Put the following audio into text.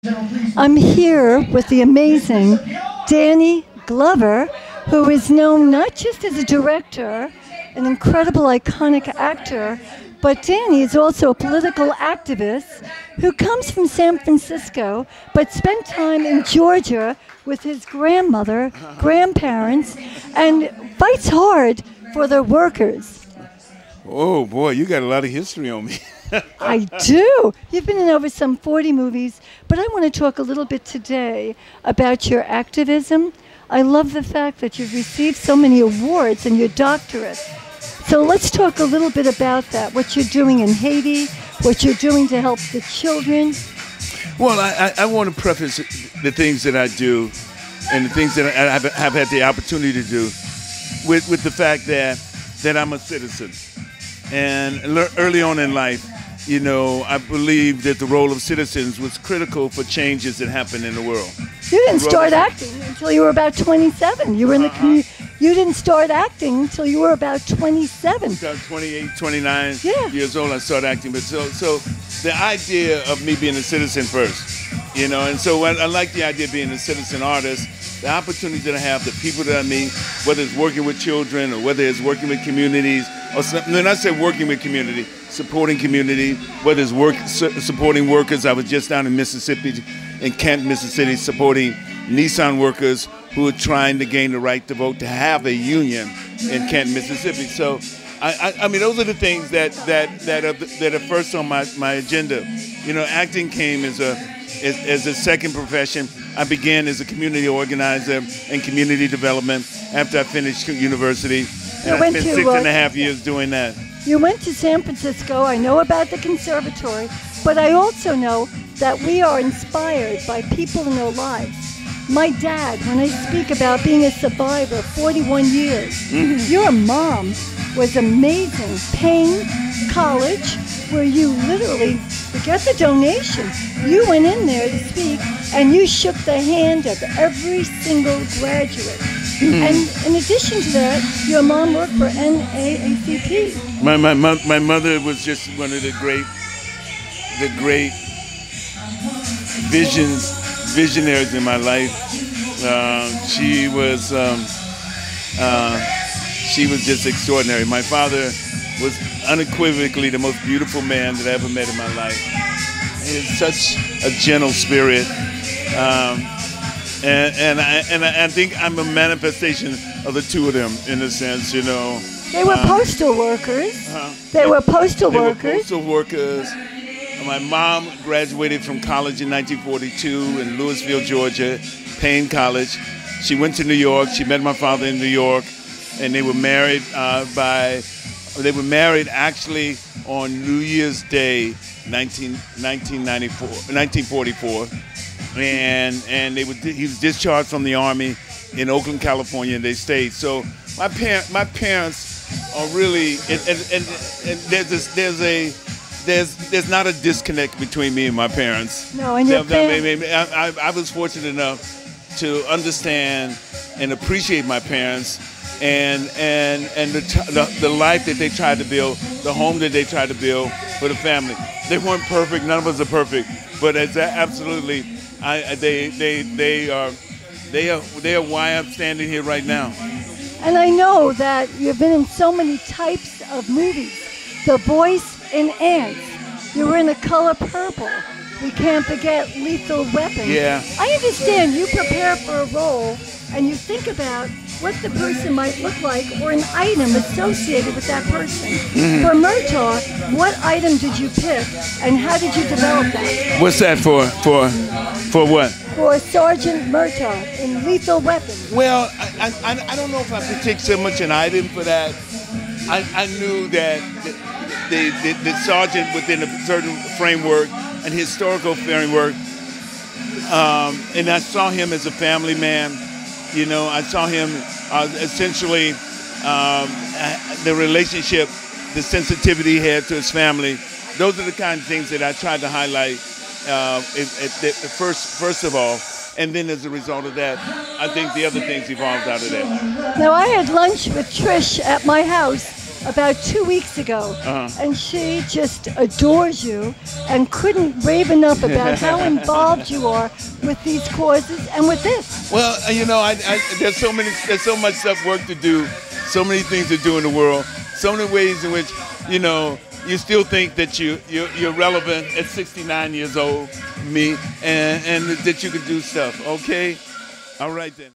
I'm here with the amazing Danny Glover, who is known not just as a director, an incredible iconic actor, but Danny is also a political activist who comes from San Francisco but spent time in Georgia with his grandmother, grandparents, and fights hard for their workers. Oh boy, you got a lot of history on me. I do. You've been in over some 40 movies, but I want to talk a little bit today about your activism. I love the fact that you've received so many awards and your doctorate. So let's talk a little bit about that, what you're doing in Haiti, what you're doing to help the children. Well, I want to preface the things that I do and the things that I have had the opportunity to do with the fact that I'm a citizen. And early on in life, you know, I believe that the role of citizens was critical for changes that happen in the world. You didn't start acting until you were about 27. You were in the community. You didn't start acting until you were about 27. About 28, 29 Yeah. years old, I started acting. But so the idea of me being a citizen first, you know, and so I like the idea of being a citizen artist, the opportunities that I have, the people that I meet, whether it's working with children or whether it's working with communities, or when I say working with community, supporting community, whether it's supporting workers. I was just down in Mississippi, in Kent, Mississippi, supporting Nissan workers who are trying to gain the right to vote, to have a union in Kent, Mississippi. So, I mean, those are the things that are first on my agenda. You know, acting came as a second profession. I began as a community organizer and community development after I finished university. And I spent 6.5 years doing that. You went to San Francisco. I know about the conservatory, but I also know that we are inspired by people in their lives. My dad, when I speak about being a survivor, 41 years, your mom was amazing, paying college where you literally, forget the donation, you went in there to speak and you shook the hand of every single graduate. And in addition to that, your mom worked for NAACP. My mother was just one of the great visionaries in my life. She was just extraordinary. My father was unequivocally the most beautiful man that I ever met in my life. He had such a gentle spirit. And I think I'm a manifestation of the two of them, in a sense, you know. They were postal workers. They were postal workers. My mom graduated from college in 1942 in Louisville, Georgia, Payne College. She went to New York. She met my father in New York, and they were married actually on New Year's Day, 1944. And he was discharged from the Army in Oakland, California, and they stayed. So my parents are really, and there's not a disconnect between me and my parents. No, and your family. I was fortunate enough to understand and appreciate my parents and the life that they tried to build, the home that they tried to build for the family. They weren't perfect. None of us are perfect, but it's absolutely. They are why I'm standing here right now. And I know that you've been in so many types of movies. The Voice in Ants. You were in The Color Purple. We can't forget Lethal Weapon. Yeah. I understand you prepare for a role and you think about what the person might look like or an item associated with that person. For Murtaugh, what item did you pick and how did you develop that? What's that for what? For Sergeant Murtaugh in Lethal Weapon. Well, I don't know if I could take so much an item for that. I knew that the sergeant within a certain framework and historical framework, and I saw him as a family man. You know, I saw him essentially the relationship, the sensitivity he had to his family. Those are the kind of things that I tried to highlight first of all. And then as a result of that, I think the other things evolved out of that. Now, I had lunch with Trish at my house, about 2 weeks ago, and she just adores you and couldn't rave enough about how involved you are with these causes and with this. Well, you know, there's so much stuff, work to do, so many things to do in the world, so many ways in which, you know, you still think that you're relevant at 69 years old, me, and that you can do stuff. Okay, all right then.